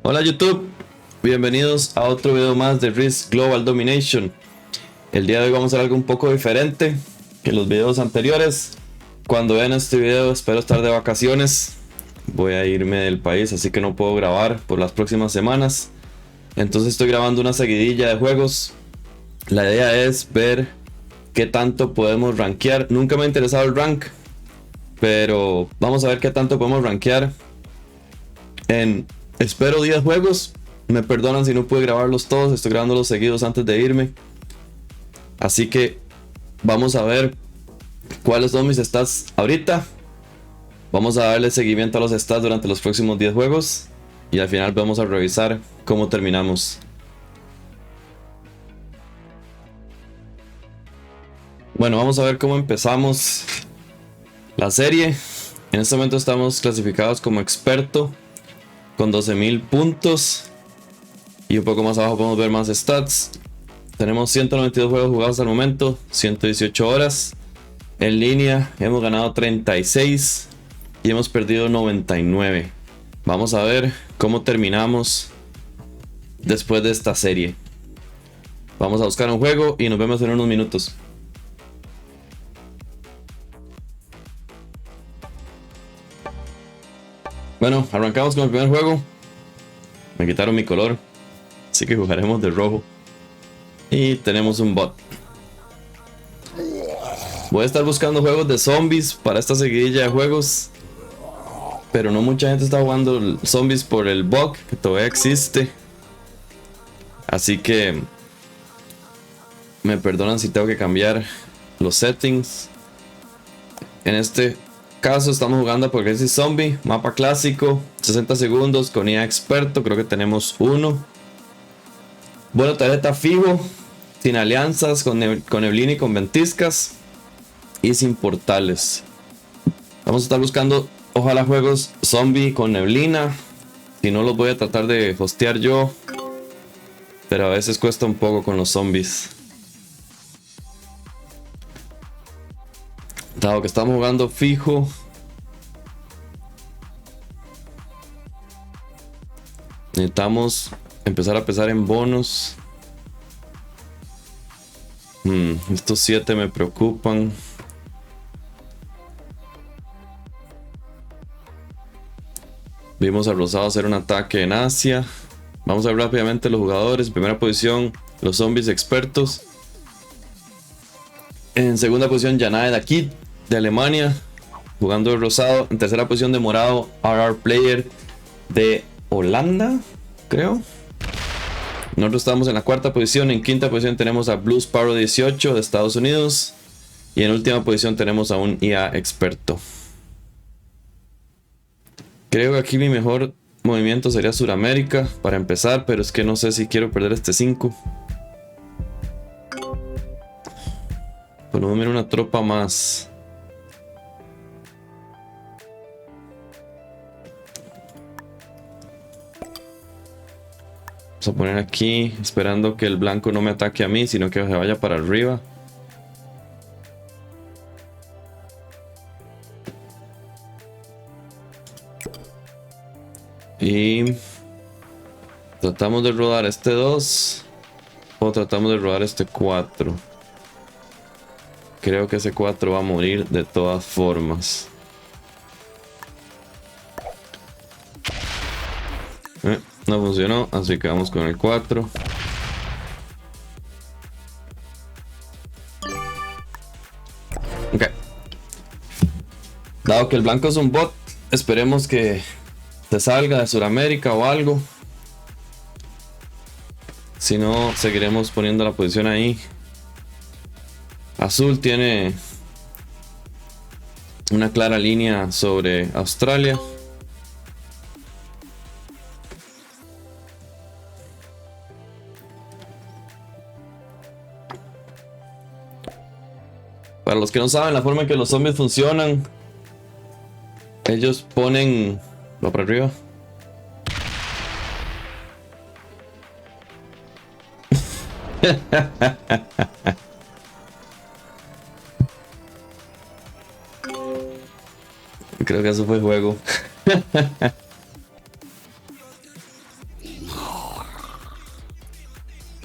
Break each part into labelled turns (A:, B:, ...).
A: Hola YouTube, bienvenidos a otro video más de Risk Global Domination. El día de hoy vamos a hacer algo un poco diferente que los videos anteriores. Cuando vean este video espero estar de vacaciones. Voy a irme del país, así que no puedo grabar por las próximas semanas. Entonces estoy grabando una seguidilla de juegos. La idea es ver qué tanto podemos rankear. Nunca me ha interesado el rank, pero vamos a ver qué tanto podemos rankear en, espero, 10 juegos. Me perdonan si no pude grabarlos todos, estoy grabándolos seguidos antes de irme. Así que vamos a ver cuáles son mis stats ahorita. Vamos a darle seguimiento a los stats durante los próximos 10 juegos. Y al final vamos a revisar cómo terminamos. Bueno, vamos a ver cómo empezamos la serie. En este momento estamos clasificados como experto con 12.000 puntos. Y un poco más abajo podemos ver más stats. Tenemos 192 juegos jugados hasta el momento, 118 horas. En línea hemos ganado 36 y hemos perdido 99. Vamos a ver cómo terminamos después de esta serie. Vamos a buscar un juego y nos vemos en unos minutos. Bueno, arrancamos con el primer juego. Me quitaron mi color, así que jugaremos de rojo. Y tenemos un bot. Voy a estar buscando juegos de zombies para esta seguidilla de juegos, pero no mucha gente está jugando zombies por el bug que todavía existe. Así que me perdonan si tengo que cambiar los settings. En este caso estamos jugando Progressive Zombie, mapa clásico, 60 segundos con IA experto, creo que tenemos uno. Bueno, tarjeta fijo, sin alianzas, con neblina y con ventiscas. Y sin portales. Vamos a estar buscando, ojalá, juegos zombie con neblina. Si no, los voy a tratar de hostear yo, pero a veces cuesta un poco con los zombies. Dado que estamos jugando fijo, necesitamos empezar a pesar en bonos. Estos 7 me preocupan. Vimos a Rosado hacer un ataque en Asia. Vamos a ver rápidamente los jugadores. En primera posición, los zombies expertos. En segunda posición, Yanae Dakit de Alemania, jugando de Rosado. En tercera posición, de Morado, RR Player de Holanda, creo. Nosotros estamos en la cuarta posición. En quinta posición tenemos a Blue Sparrow 18 de Estados Unidos. Y en última posición tenemos a un IA experto. Creo que aquí mi mejor movimiento sería Sudamérica para empezar, pero es que no sé si quiero perder este 5. Ponemos una tropa más. Vamos a poner aquí, esperando que el blanco no me ataque a mí, sino que se vaya para arriba. Y tratamos de rodar este 2 o tratamos de rodar este 4. Creo que ese 4 va a morir de todas formas. No funcionó, así que vamos con el 4. Ok. Dado que el blanco es un bot, esperemos que te salga de Sudamérica o algo. Si no, seguiremos poniendo la posición ahí. Azul tiene una clara línea sobre Australia. Para los que no saben la forma en que los zombies funcionan, ellos ponen... ¿Va para arriba? Creo que eso fue juego.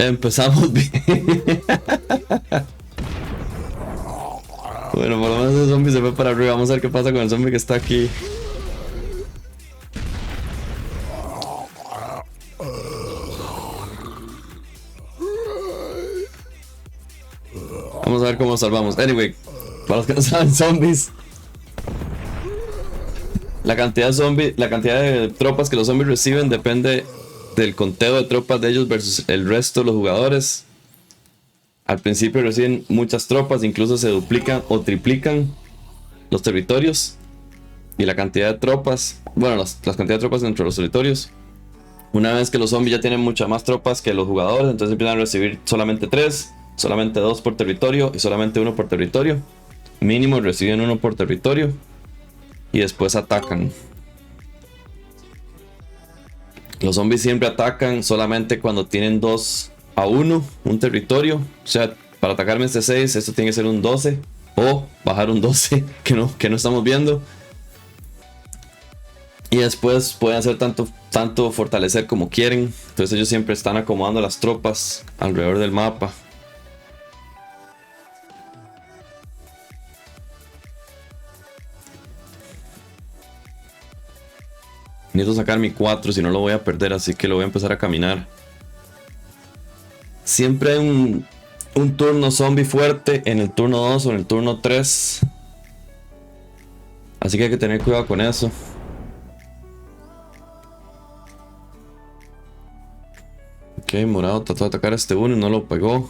A: Empezamos bien. Bueno, por lo menos el zombie se fue para arriba. Vamos a ver qué pasa con el zombie que está aquí. Vamos a ver cómo salvamos. Anyway, para los que no saben, zombies. La cantidad de tropas que los zombies reciben depende del conteo de tropas de ellos versus el resto de los jugadores. Al principio reciben muchas tropas, incluso se duplican o triplican los territorios. Y la cantidad de tropas, bueno, las cantidades de tropas dentro de los territorios. Una vez que los zombies ya tienen muchas más tropas que los jugadores, entonces empiezan a recibir solamente 3, solamente 2 por territorio y solamente 1 por territorio. Mínimo reciben 1 por territorio. Y después atacan. Los zombies siempre atacan solamente cuando tienen 2 a 1, un territorio. O sea, para atacarme este 6, esto tiene que ser un 12. O bajar un 12, que no estamos viendo. Y después pueden hacer tanto fortalecer como quieren. Entonces ellos siempre están acomodando las tropas alrededor del mapa. Necesito sacar mi 4, si no lo voy a perder, así que lo voy a empezar a caminar. Siempre hay un turno zombie fuerte en el turno 2 o en el turno 3. Así que hay que tener cuidado con eso. Ok, morado trató de atacar a este uno y no lo pegó.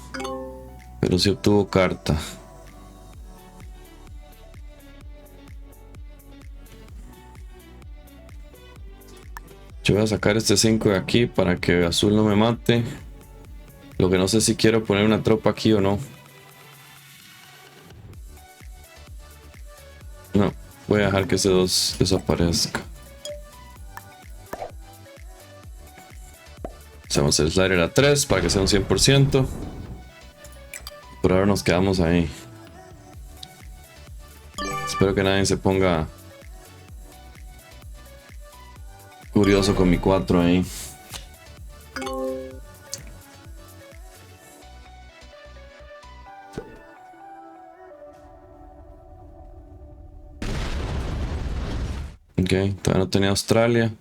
A: Pero sí obtuvo carta. Yo voy a sacar este 5 de aquí para que azul no me mate. Lo que no sé si quiero poner una tropa aquí o no. No, voy a dejar que ese 2 desaparezca. Hacemos el slider a 3 para que sea un 100%. Por ahora nos quedamos ahí. Espero que nadie se ponga curioso con mi 4 ahí. Ok, todavía no tenía Australia.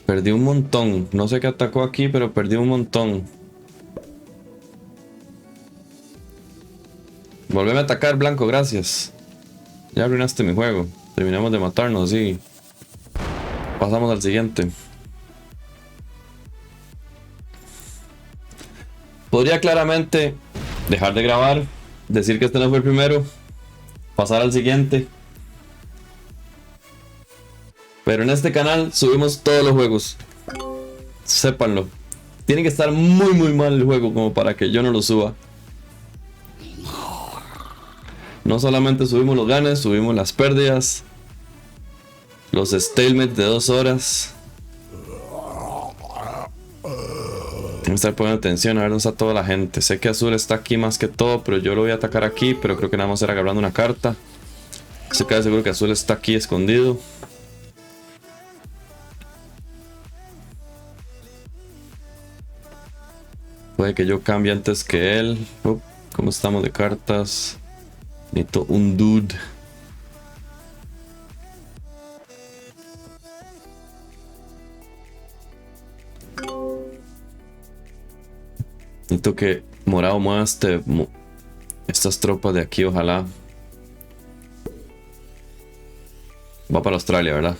A: Perdí un montón. No sé qué atacó aquí, pero perdí un montón. Volveme a atacar, blanco, gracias. Ya arruinaste mi juego. Terminamos de matarnos y pasamos al siguiente. Podría claramente dejar de grabar, decir que este no fue el primero, pasar al siguiente. Pero en este canal subimos todos los juegos. Sépanlo. Tiene que estar muy mal el juego como para que yo no lo suba. No solamente subimos los ganes, subimos las pérdidas, los stalemates de 2 horas. Tengo que estar poniendo atención a ver dónde está toda la gente. Sé que azul está aquí más que todo, pero yo lo voy a atacar aquí. Pero creo que nada más era agarrando una carta. Estoy casi seguro que azul está aquí escondido. Puede que yo cambie antes que él. ¿Cómo estamos de cartas? Necesito un dude. Necesito que morado mueva estas tropas de aquí, ojalá. Va para Australia, ¿verdad?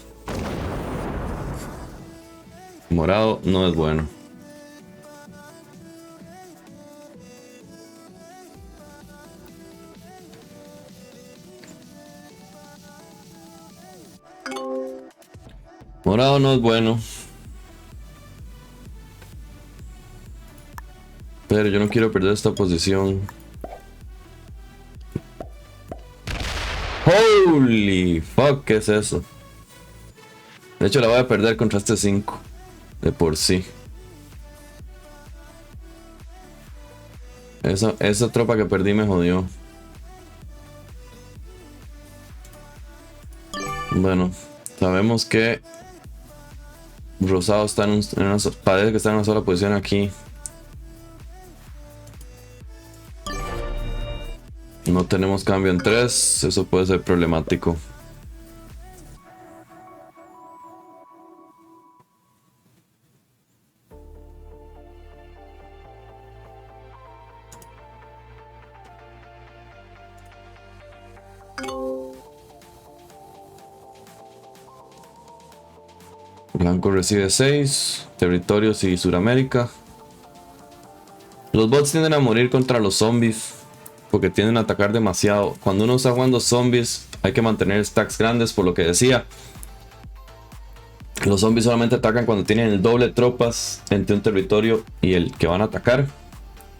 A: Morado no es bueno. Morado no es bueno. Pero yo no quiero perder esta posición. Holy fuck, ¿qué es eso? De hecho la voy a perder contra este 5. De por sí. Esa tropa que perdí me jodió. Bueno, sabemos que Rosado está parece que está en una sola posición aquí. No tenemos cambio en 3, eso puede ser problemático. Blanco recibe 6, territorios y Suramérica. Los bots tienden a morir contra los zombies porque tienden a atacar demasiado. Cuando uno está jugando zombies hay que mantener stacks grandes, por lo que decía. Los zombies solamente atacan cuando tienen el doble de tropas entre un territorio y el que van a atacar.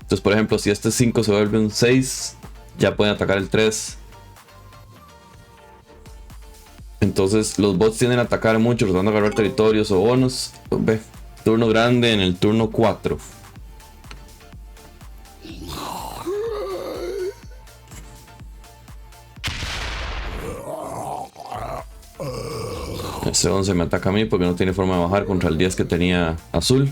A: Entonces, por ejemplo, si este 5 se vuelve un 6, ya pueden atacar el 3. Entonces los bots tienden a atacar mucho, tratando de agarrar territorios o bonos. Ve, turno grande en el turno 4. Ese 11 me ataca a mí porque no tiene forma de bajar contra el 10 que tenía azul.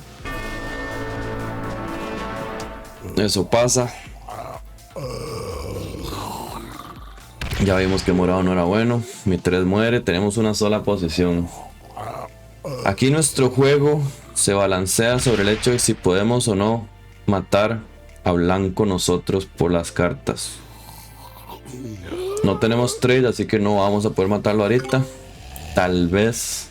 A: Eso pasa. Ya vimos que morado no era bueno. Mi 3 muere. Tenemos una sola posición. Aquí nuestro juego se balancea sobre el hecho de si podemos o no matar a blanco nosotros por las cartas. No tenemos trade, así que no vamos a poder matarlo ahorita. Tal vez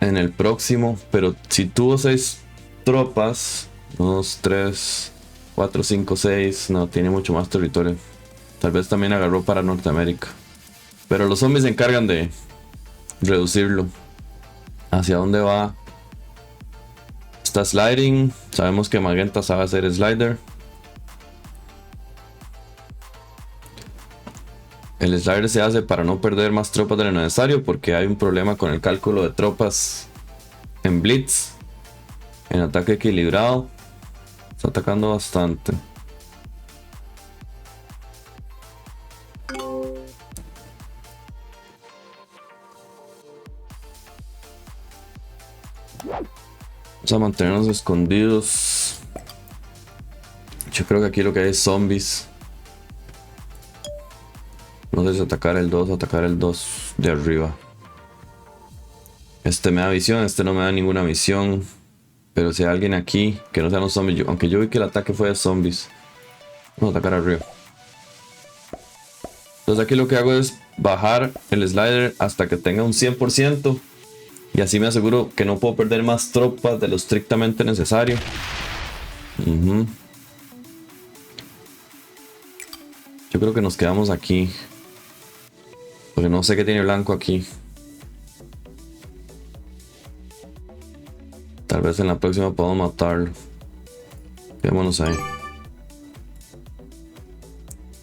A: en el próximo. Pero si tuvo 6 tropas, 2, 3, 4, 5, 6. No, tiene mucho más territorio. Tal vez también agarró para Norteamérica. Pero los zombies se encargan de reducirlo. ¿Hacia dónde va? Está sliding. Sabemos que Magenta sabe hacer slider. El slider se hace para no perder más tropas de lo necesario, porque hay un problema con el cálculo de tropas en Blitz. En ataque equilibrado está atacando bastante. Vamos a mantenernos escondidos. Yo creo que aquí lo que hay es zombies. No sé si atacar el 2 o atacar el 2 de arriba. Este me da visión, este no me da ninguna visión. Pero si hay alguien aquí que no sean los zombies, aunque yo vi que el ataque fue de zombies. Vamos a atacar arriba. Entonces aquí lo que hago es bajar el slider hasta que tenga un 100%. Y así me aseguro que no puedo perder más tropas de lo estrictamente necesario. Yo creo que nos quedamos aquí. Porque no sé qué tiene blanco aquí. Tal vez en la próxima podamos matarlo. Quedémonos ahí.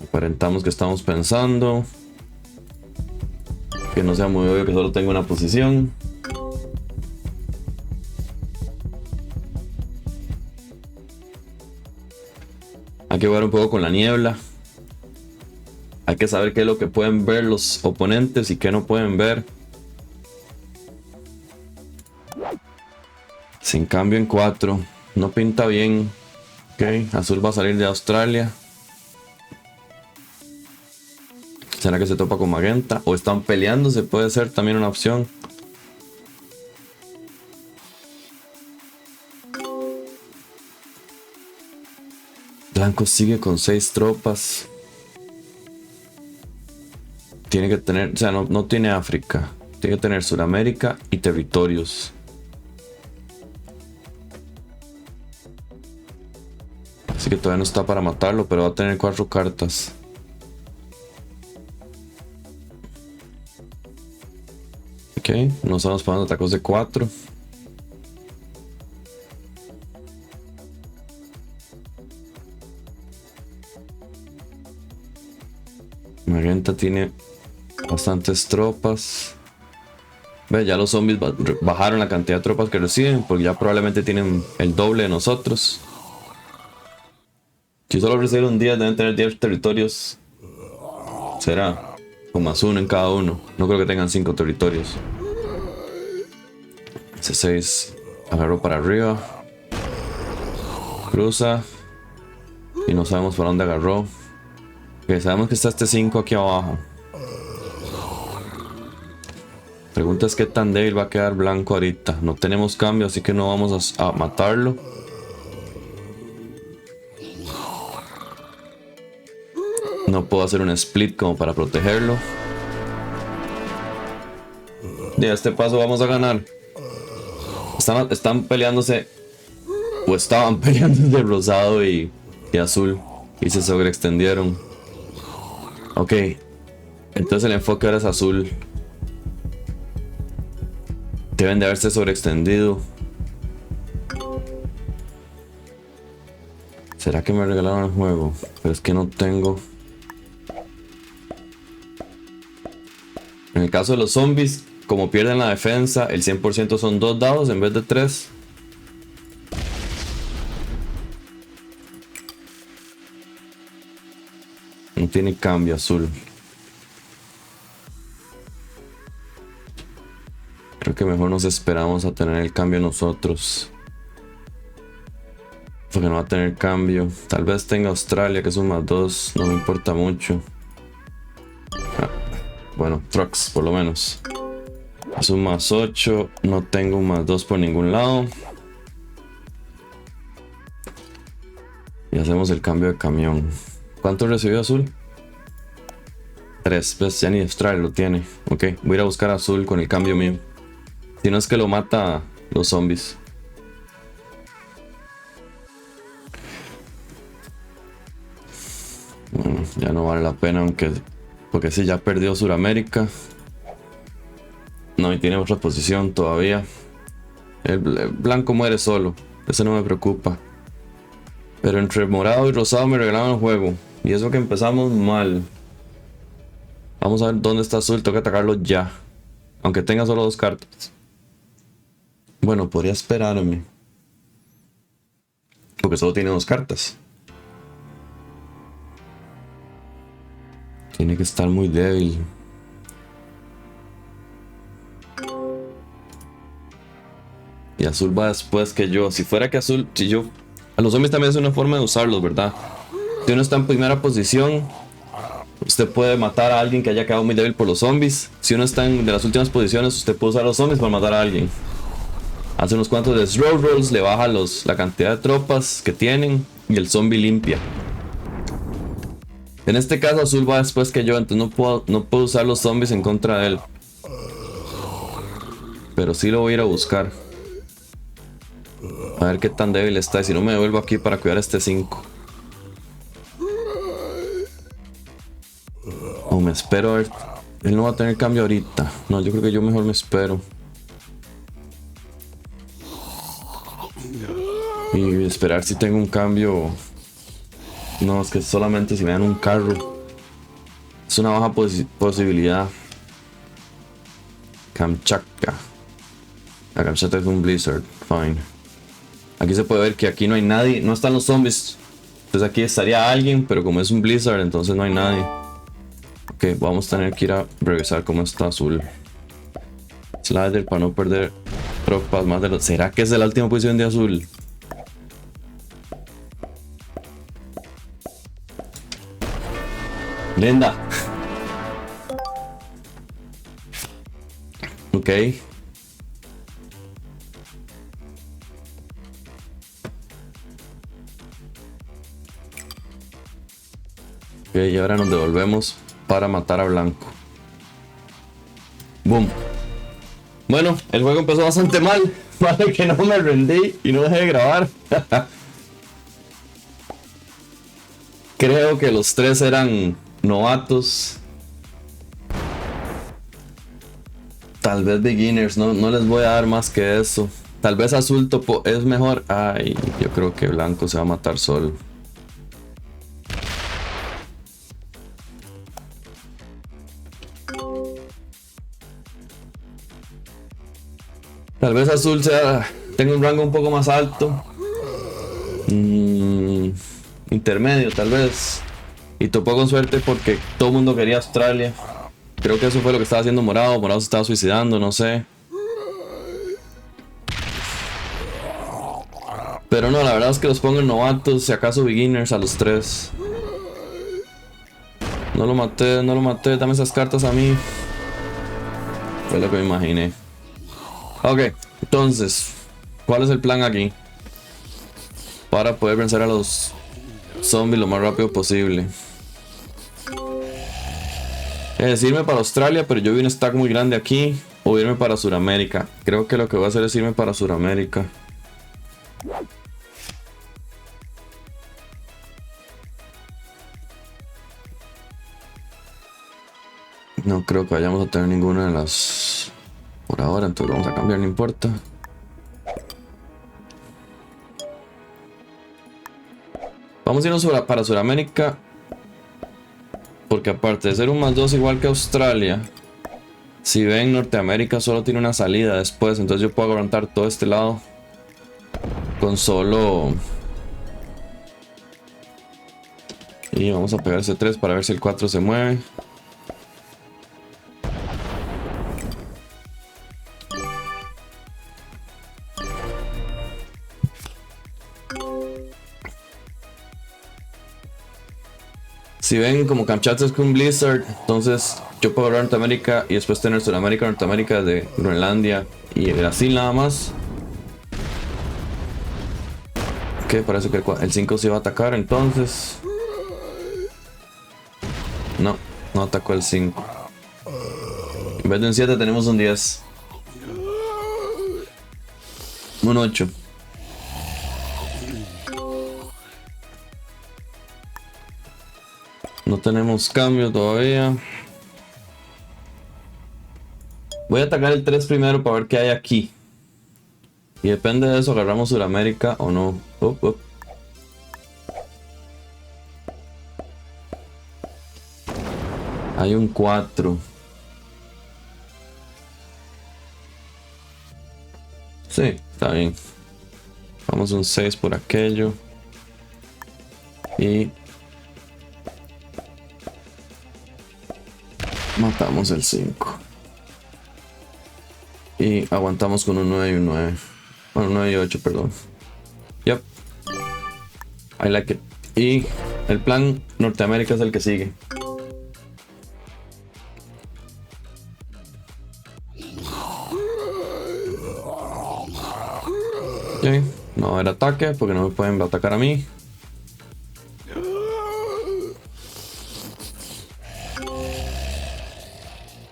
A: Aparentamos que estamos pensando. Que no sea muy obvio que solo tengo una posición. Hay que jugar un poco con la niebla. Hay que saber qué es lo que pueden ver los oponentes y qué no pueden ver. Sin cambio en 4. No pinta bien. Ok, azul va a salir de Australia. ¿Será que se topa con Magenta? O están peleándose, puede ser también una opción. Blanco sigue con 6 tropas. Tiene que tener, o sea, no tiene África. Tiene que tener Sudamérica y territorios. Así que todavía no está para matarlo, pero va a tener 4 cartas. Ok, no estamos pagando atacos de 4. Magenta tiene bastantes tropas. Ve, ya los zombies bajaron la cantidad de tropas que reciben, porque ya probablemente tienen el doble de nosotros. Si solo recibieron 10, deben tener 10 territorios. ¿Será? Con +1 en cada uno. No creo que tengan 5 territorios. C6 agarró para arriba. Cruza. Y no sabemos para dónde agarró. Ok, sabemos que está este 5 aquí abajo. Pregunta es qué tan débil va a quedar blanco ahorita. No tenemos cambio, así que no vamos a matarlo. No puedo hacer un split como para protegerlo. Y a este paso vamos a ganar. Están peleándose. O estaban peleándose rosado y azul. Y se sobreextendieron. Ok. Entonces el enfoque ahora es azul. Deben de haberse sobreextendido. ¿Será que me regalaron el juego? Pero es que no tengo. En el caso de los zombies, como pierden la defensa, el 100% son 2 dados en vez de 3. No tiene cambio azul. Creo que mejor nos esperamos a tener el cambio nosotros. Porque no va a tener cambio. Tal vez tenga Australia, que es un +2. No me importa mucho. Bueno, trucks por lo menos. Es un +8. No tengo un +2 por ningún lado. Y hacemos el cambio de camión. ¿Cuánto recibió azul? 3. Pues ya ni Australia lo tiene. Ok, voy a ir a buscar azul con el cambio mío. Si no es que lo mata los zombies. Bueno, ya no vale la pena, aunque... Porque si ya perdió Suramérica. No, y tiene otra posición todavía. El blanco muere solo. Eso no me preocupa. Pero entre morado y rosado me regalaron el juego. Y eso que empezamos mal. Vamos a ver dónde está azul. Tengo que atacarlo ya. Aunque tenga solo 2 cartas. Bueno, podría esperarme. Porque solo tiene 2 cartas. Tiene que estar muy débil. Y azul va después que yo. Si fuera que azul... Si yo... A los zombies también es una forma de usarlos, ¿verdad? Si uno está en primera posición, usted puede matar a alguien que haya quedado muy débil por los zombies. Si uno está en de las últimas posiciones, usted puede usar los zombies para matar a alguien. Hace unos cuantos de slow rolls, le baja la cantidad de tropas que tienen y el zombie limpia. En este caso azul va después que yo, entonces no puedo usar los zombies en contra de él. Pero sí lo voy a ir a buscar. A ver qué tan débil está y si no me devuelvo aquí para cuidar este 5. O me espero a ver. Él no va a tener cambio ahorita. No, yo creo que yo mejor me espero. Y esperar si tengo un cambio. No, es que solamente si me dan un carro. Es una baja posibilidad. Kamchatka. La Kamchatka es un blizzard. Fine. Aquí se puede ver que aquí no hay nadie. No están los zombies. Entonces aquí estaría alguien. Pero como es un blizzard, entonces no hay nadie. Ok, vamos a tener que ir a revisar cómo está azul. Slider para no perder tropas más de los... ¿Será que es de la última posición de azul? Linda. Ok. Ok, y ahora nos devolvemos para matar a blanco. Boom. Bueno, el juego empezó bastante mal. Vale que no me rendí y no dejé de grabar. Creo que los 3 eran novatos. Tal vez beginners, no les voy a dar más que eso. Tal vez azul topo es mejor. Ay, yo creo que blanco se va a matar solo. Tal vez azul tenga un rango un poco más alto. Intermedio tal vez. Y topó con suerte porque todo el mundo quería Australia. Creo que eso fue lo que estaba haciendo Morado. Morado se estaba suicidando, no sé. Pero no, la verdad es que los pongo en novatos, si acaso beginners a los tres. No lo maté, no lo maté. Dame esas cartas a mí. Fue lo que me imaginé. Ok, entonces, ¿cuál es el plan aquí? Para poder vencer a los zombies lo más rápido posible. Es irme para Australia, pero yo vi un stack muy grande aquí. O irme para Sudamérica. Creo que lo que voy a hacer es irme para Sudamérica. No creo que vayamos a tener ninguna de las por ahora, entonces vamos a cambiar, no importa. Vamos a irnos para Sudamérica. Porque aparte de ser un +2 igual que Australia, si ven, Norteamérica solo tiene una salida después. Entonces yo puedo aguantar todo este lado con solo... Y vamos a pegar ese 3 para ver si el 4 se mueve. Si ven, como Kamchatka es con Blizzard, entonces yo puedo hablar Norteamérica y después tener Sudamérica, Norteamérica de Groenlandia y Brasil nada más. Ok, parece que el 5 se iba a atacar entonces. No, no atacó el 5. En vez de un 7 tenemos un 10. Un 8. No tenemos cambio todavía. Voy a atacar el 3 primero para ver qué hay aquí. Y depende de eso, agarramos Sudamérica o no. Hay un 4. Sí, está bien. Vamos un 6 por aquello. Y matamos el 5. Y aguantamos con un 9 y un 9. Bueno, 9 y 8, perdón. Yep. I like it. Y el plan Norteamérica es el que sigue. Ok, no va a haber ataque porque no me pueden atacar a mí.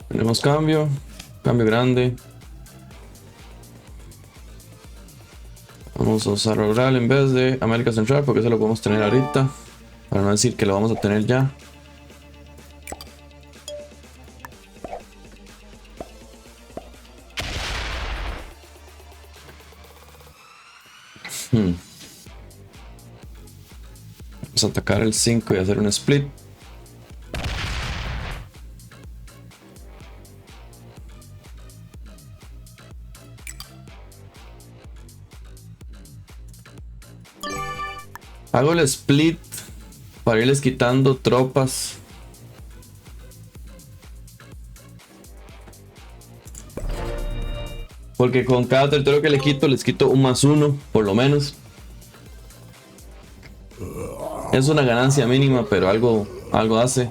A: Tenemos cambio. Cambio grande. Vamos a usar rural en vez de América Central porque eso lo podemos tener ahorita. Para no decir que lo vamos a tener ya. Vamos a atacar el 5 y hacer un split. Hago el split para irles quitando tropas. Porque con cada territorio que le quito, les quito un +1, por lo menos. Es una ganancia mínima, pero algo hace.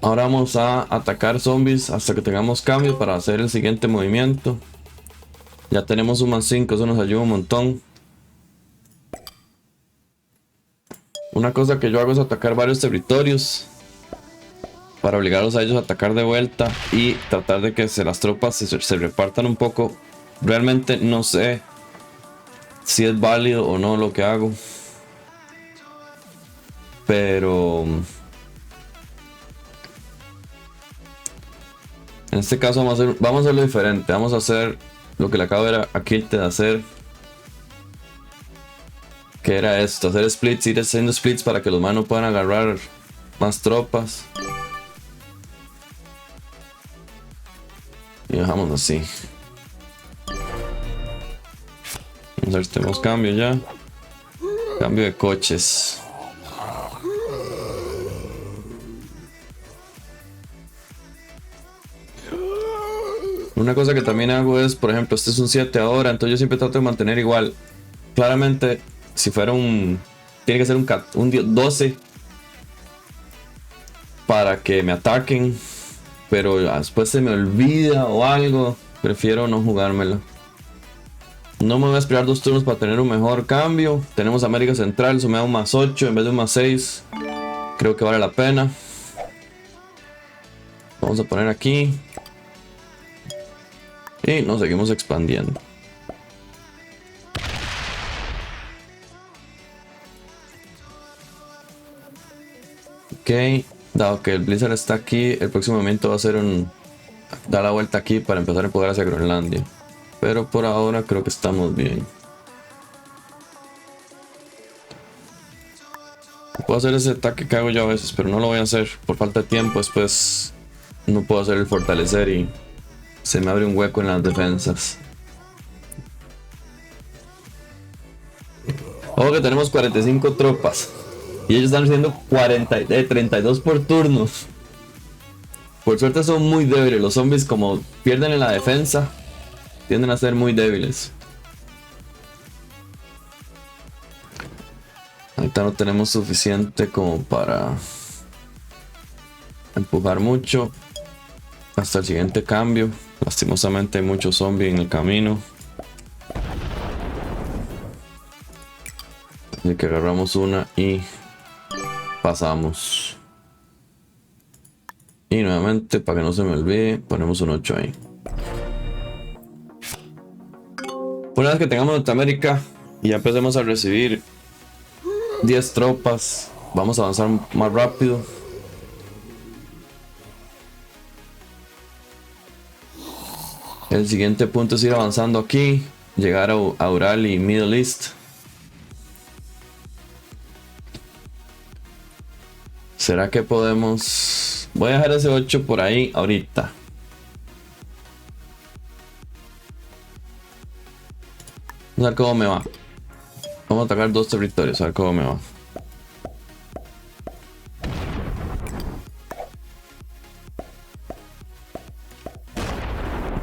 A: Ahora vamos a atacar zombies hasta que tengamos cambio para hacer el siguiente movimiento. Ya tenemos un +5, eso nos ayuda un montón. Una cosa que yo hago es atacar varios territorios para obligarlos a ellos a atacar de vuelta y tratar de que las tropas se repartan un poco. Realmente no sé si es válido o no lo que hago, pero en este caso vamos a hacerlo diferente. Vamos a hacer lo que le acabo de ver a Kilted hacer, que era esto: hacer splits, ir haciendo splits para que los manos puedan agarrar más tropas. Y dejamos así. Vamos a ver si tenemos cambio ya. Cambio de coches. Una cosa que también hago es, por ejemplo, este es un 7 ahora, entonces yo siempre trato de mantener igual. Claramente, si fuera un... tiene que ser un 12 para que me ataquen, pero después se me olvida o algo, prefiero no jugármelo. No me voy a esperar 2 turnos para tener un mejor cambio. Tenemos América Central, eso me da un +8 en vez de un +6. Creo que vale la pena. Vamos a poner aquí. Y nos seguimos expandiendo. Ok, dado que el Blizzard está aquí, el próximo movimiento va a ser dar la vuelta aquí para empezar a empujar hacia Groenlandia. Pero por ahora creo que estamos bien. Puedo hacer ese ataque que hago yo a veces, pero no lo voy a hacer por falta de tiempo. Después no puedo hacer el fortalecer y se me abre un hueco en las defensas. Ojo que tenemos 45 tropas y ellos están haciendo 32 por turno. Por suerte son muy débiles. Los zombies, como pierden en la defensa, tienden a ser muy débiles. Ahorita no tenemos suficiente como para empujar mucho hasta el siguiente cambio. Lastimosamente hay muchos zombies en el camino, así que agarramos una y pasamos. Y nuevamente, para que no se me olvide, ponemos un 8 ahí. Una vez que tengamos Norteamérica y ya empecemos a recibir 10 tropas, vamos a avanzar más rápido. El siguiente punto es ir avanzando aquí, llegar a Ural y Middle East. ¿Será que podemos? Voy a dejar ese 8 por ahí ahorita. Vamos a ver cómo me va. Vamos a atacar 2 territorios, a ver cómo me va.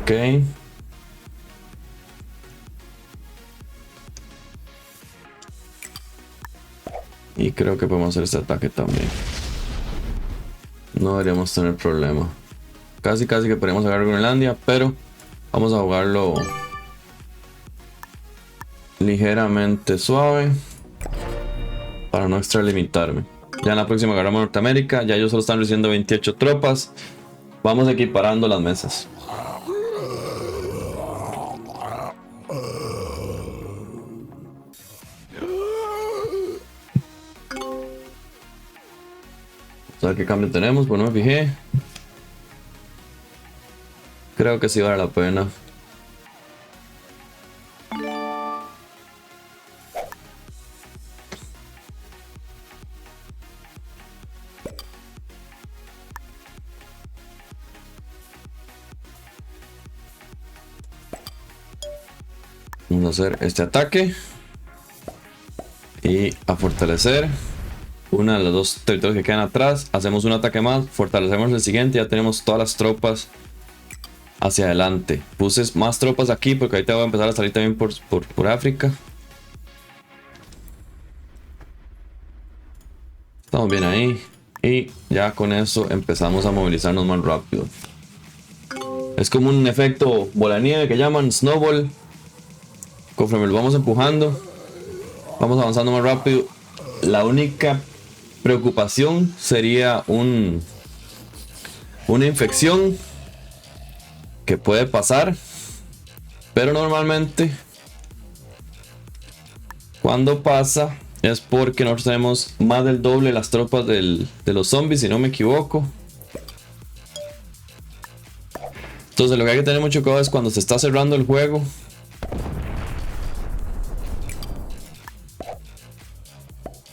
A: Ok. Y creo que podemos hacer este ataque también. No deberíamos tener problema. Casi que podemos agarrar Groenlandia, pero vamos a jugarlo ligeramente suave para no extralimitarme. Ya en la próxima agarramos Norteamérica. Ya ellos solo están recibiendo 28 tropas. Vamos equiparando las mesas. A ver qué cambio tenemos, pues no me fijé. Creo que sí vale la pena. Vamos a hacer este ataque y a fortalecer una de los 2 territorios que quedan atrás. Hacemos un ataque más, fortalecemos el siguiente, ya tenemos todas las tropas hacia adelante. Puse más tropas aquí porque ahorita voy a empezar a salir también por África. Estamos bien ahí. Y ya con eso empezamos a movilizarnos más rápido. Es como un efecto bola de nieve que llaman snowball. Conforme lo vamos empujando, vamos avanzando más rápido. La única preocupación sería una infección que puede pasar, pero normalmente cuando pasa es porque nosotros tenemos más del doble de las tropas de los zombies, si no me equivoco. Entonces lo que hay que tener mucho cuidado es cuando se está cerrando el juego.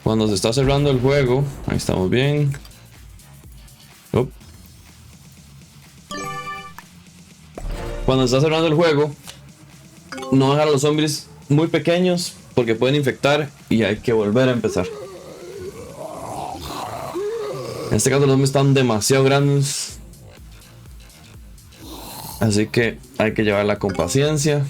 A: Cuando se está cerrando el juego, ahí estamos bien. Cuando se está cerrando el juego, no dejar a los zombies muy pequeños porque pueden infectar y hay que volver a empezar. En este caso los zombies están demasiado grandes. Así que hay que llevarla con paciencia.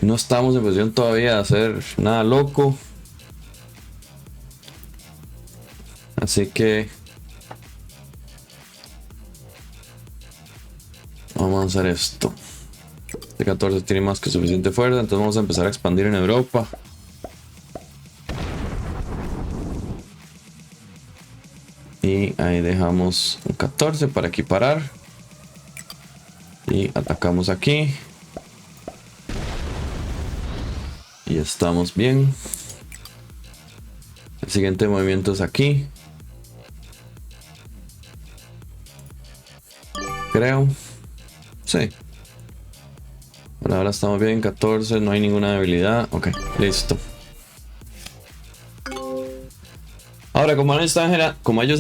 A: No estamos en posición todavía de hacer nada loco. Así que vamos a hacer esto. Este 14 tiene más que suficiente fuerza, entonces vamos a empezar a expandir en Europa. Y ahí dejamos un 14 para equiparar. Y atacamos aquí. Y estamos bien. El siguiente movimiento es aquí. Creo. Sí. Por ahora estamos bien. 14. No hay ninguna debilidad. Ok, listo. Ahora, como ellos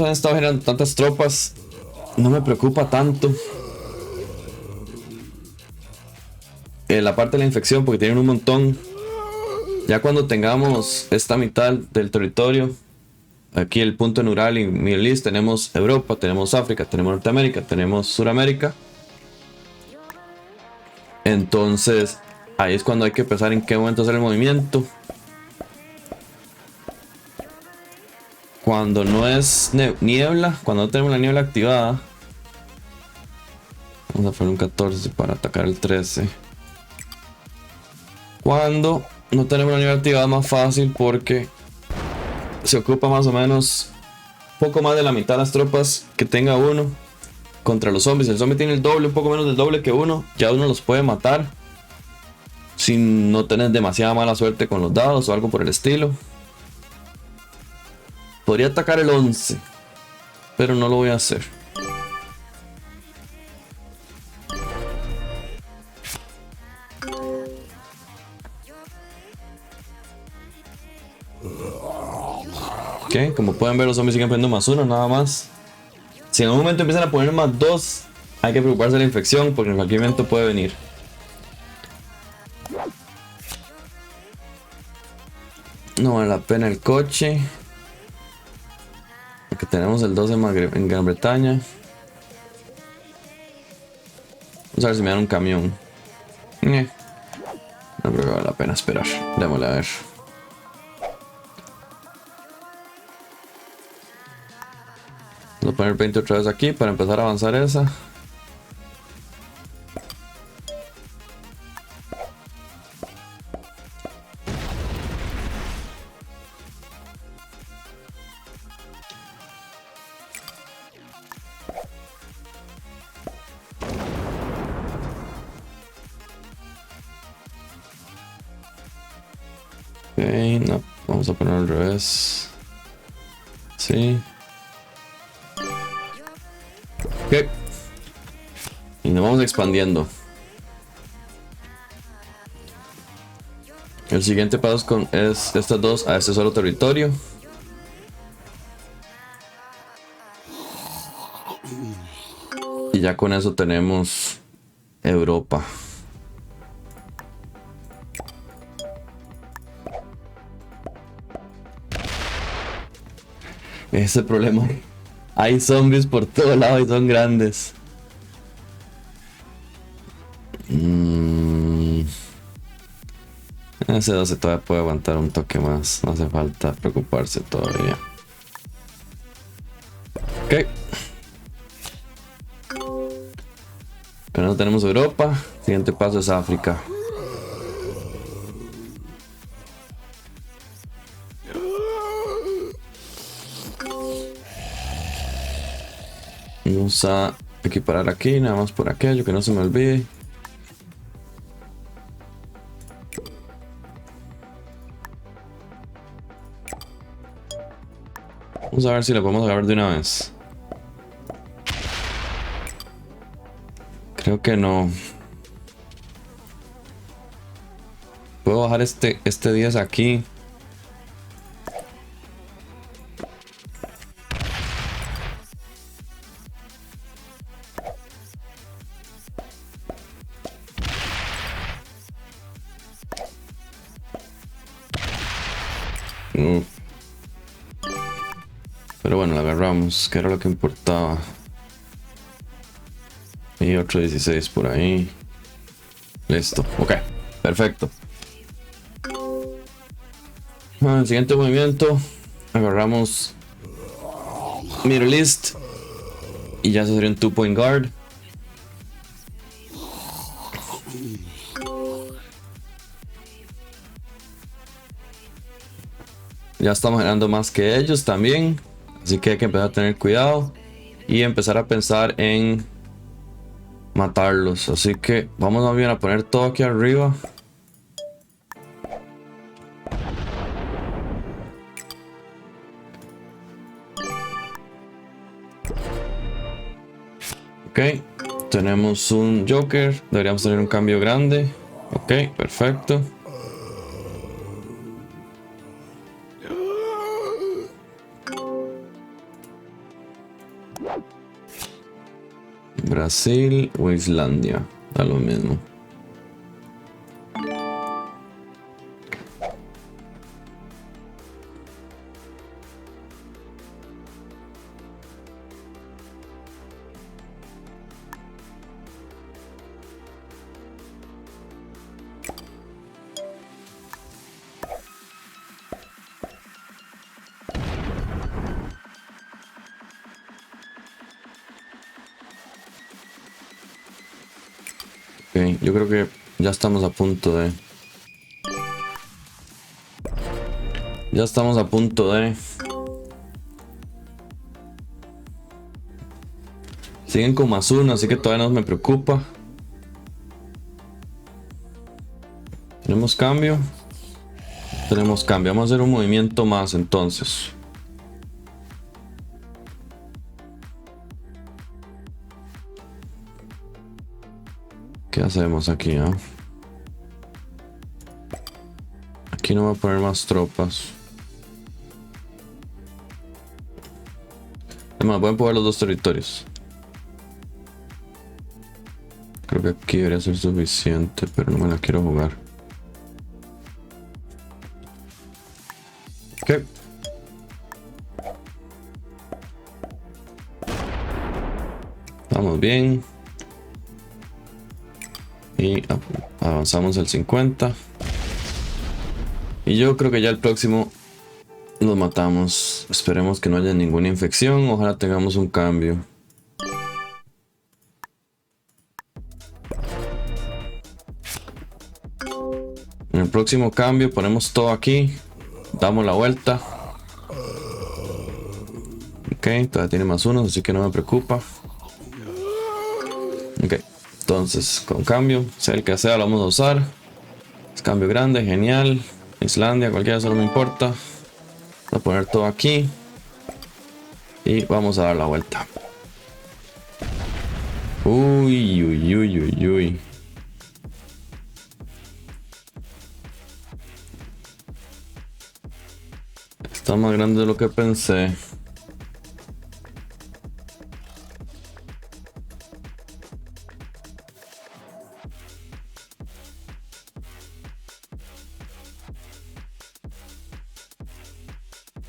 A: han estado generando tantas tropas, no me preocupa tanto la parte de la infección, porque tienen un montón. Ya cuando tengamos esta mitad del territorio, aquí el punto en Ural y Middle East, tenemos Europa, tenemos África, tenemos Norteamérica, tenemos Suramérica. Entonces ahí es cuando hay que pensar en qué momento hacer el movimiento. Cuando no es niebla, cuando no tenemos la niebla activada. Vamos a poner un 14 para atacar el 13. Cuando no tenemos la niebla activada es más fácil porque se ocupa más o menos poco más de la mitad de las tropas que tenga uno contra los zombies. El zombie tiene el doble, un poco menos del doble que uno. Ya uno los puede matar sin no tener demasiada mala suerte con los dados o algo por el estilo. Podría atacar el 11, pero no lo voy a hacer. Ok, como pueden ver, los zombies siguen poniendo +1 nada más. Si en algún momento empiezan a poner +2, hay que preocuparse de la infección porque en cualquier momento puede venir. No vale la pena el coche. Porque tenemos el 12 en Gran Bretaña. Vamos a ver si me dan un camión. No creo que vale la pena esperar. Démosle a ver. Voy a poner 20 otra vez aquí para empezar a avanzar esa. Ok, no, vamos a poner al revés. Sí. Ok. Y nos vamos expandiendo. El siguiente paso es estas dos a este solo territorio. Y ya con eso tenemos Europa. Ese problema. Hay zombies por todo lado y son grandes. Ese 12 todavía puede aguantar un toque más. No hace falta preocuparse todavía. Ok. Pero no tenemos Europa. Siguiente paso es África. Vamos a equiparar aquí, nada más por aquello, que no se me olvide. Vamos a ver si lo podemos agarrar de una vez. Creo que no. Puedo bajar este 10 aquí. Uf. Pero bueno, la agarramos, que era lo que importaba. Y otro 16 por ahí. Listo, ok, perfecto. El siguiente movimiento, agarramos Middle East y ya se sería un 2-point guard. Ya estamos ganando más que ellos también, así que hay que empezar a tener cuidado y empezar a pensar en matarlos. Así que vamos más bien a poner todo aquí arriba. Ok, tenemos un Joker, deberíamos tener un cambio grande. Ok, perfecto. Brasil o Islandia, da lo mismo. Ok, yo creo que ya estamos a punto de... Ya estamos a punto de... Siguen con +1, así que todavía no me preocupa. ¿Tenemos cambio? Tenemos cambio. Vamos a hacer un movimiento más entonces. ¿Qué hacemos aquí? Aquí no voy a poner más tropas. Además, voy a empujar los dos territorios. Creo que aquí debería ser suficiente, pero no me la quiero jugar. Ok. Vamos bien. Y avanzamos el 50. Y yo creo que ya el próximo los matamos. Esperemos que no haya ninguna infección. Ojalá tengamos un cambio. En el próximo cambio ponemos todo aquí. Damos la vuelta. Ok, todavía tiene +1, así que no me preocupa. Ok, entonces con cambio, sea el que sea, lo vamos a usar. Es cambio grande, genial. Islandia, cualquiera, eso no me importa. Voy a poner todo aquí. Y vamos a dar la vuelta. Uy, uy, uy, uy, uy. Está más grande de lo que pensé.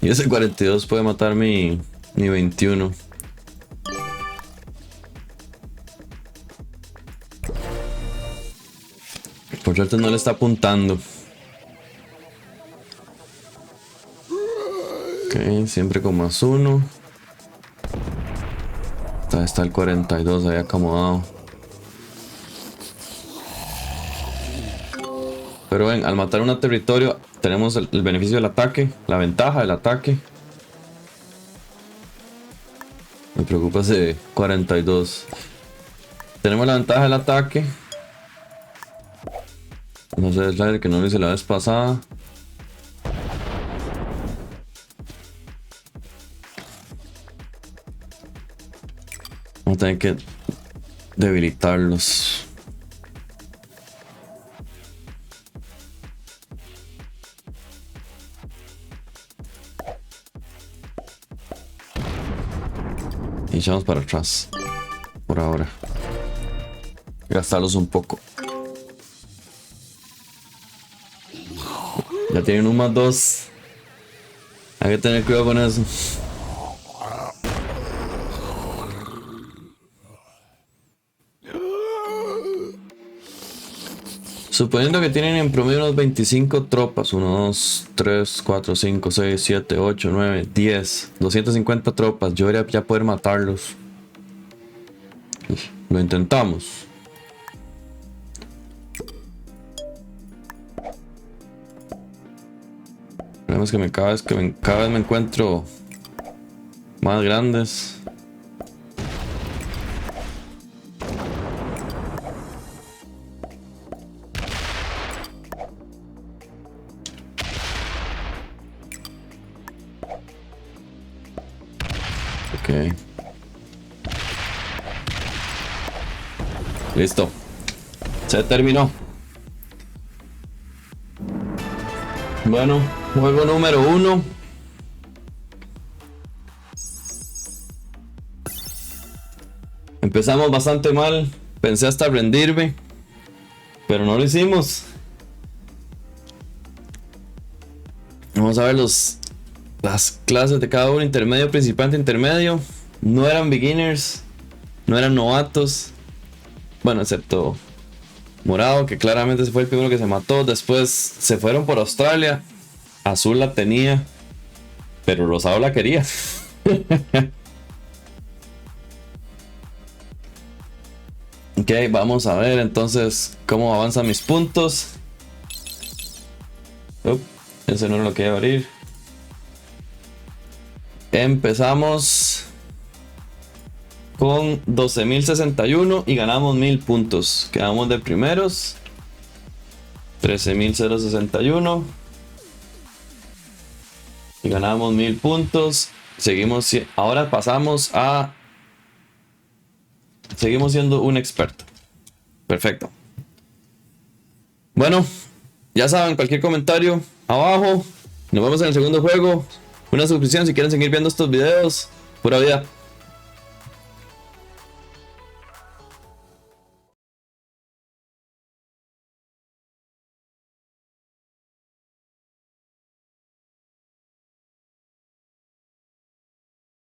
A: Y ese 42 puede matar mi 21. Por suerte no le está apuntando. Ok, siempre con +1. Está el 42 ahí acomodado. Pero ven, al matar un territorio tenemos el beneficio del ataque, la ventaja del ataque. Me preocupa ese 42. Tenemos la ventaja del ataque. No sé, es el que no lo hice la vez pasada. Vamos a tener que debilitarlos. Y echamos para atrás. Por ahora. Gastarlos un poco. Ya tienen un +2. Hay que tener cuidado con eso. Suponiendo que tienen en promedio unos 25 tropas. 1, 2, 3, 4, 5, 6, 7, 8, 9, 10. 250 tropas. Yo debería ya poder matarlos. Lo intentamos. El problema es que cada vez me encuentro más grandes. Ok. Listo. Se terminó. Bueno, juego número 1. Empezamos bastante mal. Pensé hasta rendirme, pero no lo hicimos. Vamos a ver las clases de cada uno: intermedio, principiante, intermedio. No eran beginners, no eran novatos. Bueno, excepto Morado, que claramente fue el primero que se mató. Después se fueron por Australia. Azul la tenía, pero Rosado la quería. Ok, vamos a ver entonces cómo avanzan mis puntos. Ese no lo quería abrir. Empezamos con 12.061 y ganamos 1000 puntos. Quedamos de primeros. 13.061 y ganamos 1000 puntos. Seguimos, ahora pasamos a... Seguimos siendo un experto. Perfecto. Bueno, ya saben, cualquier comentario abajo. Nos vemos en el segundo juego. Una suscripción si quieren seguir viendo estos videos. Pura vida.